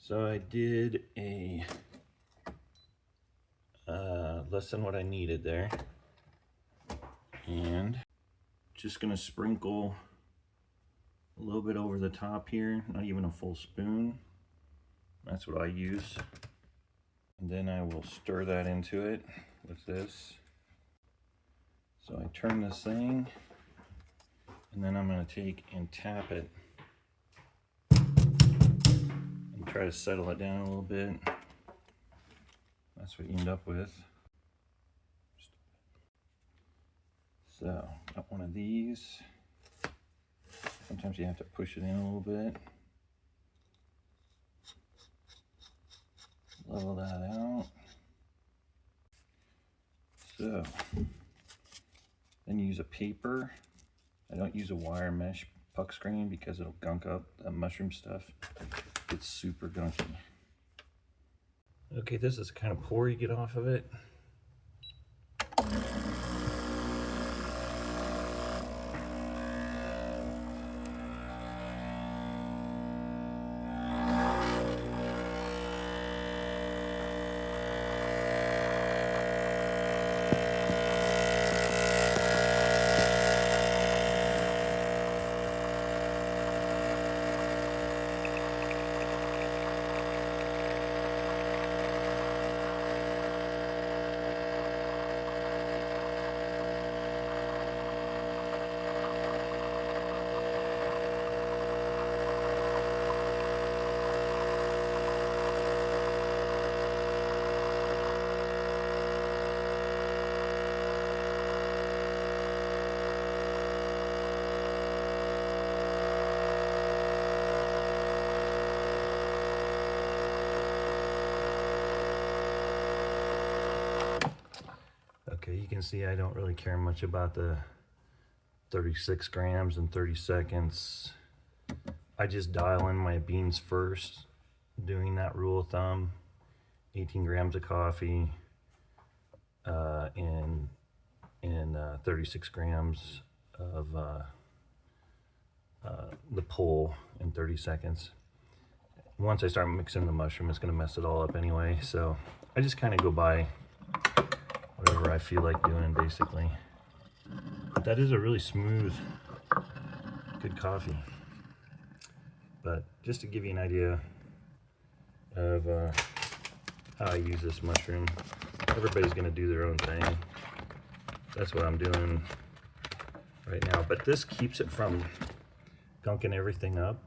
So I did a less than what I needed there, and just gonna sprinkle a little bit over the top here, not even a full spoon. That's what I use. And then I will stir that into it with this. So I turn this thing, and then I'm going to take and tap it and try to settle it down a little bit. That's what you end up with. So, got one of these. Sometimes you have to push it in a little bit. Level that out. So, then use a paper. I don't use a wire mesh puck screen because it'll gunk up the mushroom stuff. It's super gunky. Okay, this is the kind of pour you get off of it. Okay, you can see I don't really care much about the 36 grams and 30 seconds. I just dial in my beans first, doing that rule of thumb, 18 grams of coffee and 36 grams of the pull in 30 seconds. Once I start mixing the mushroom, it's going to mess it all up anyway, so I just kind of go by whatever I feel like doing, basically. But that is a really smooth, good coffee. But just to give you an idea of how I use this mushroom, everybody's gonna do their own thing. That's what I'm doing right now. But this keeps it from gunking everything up.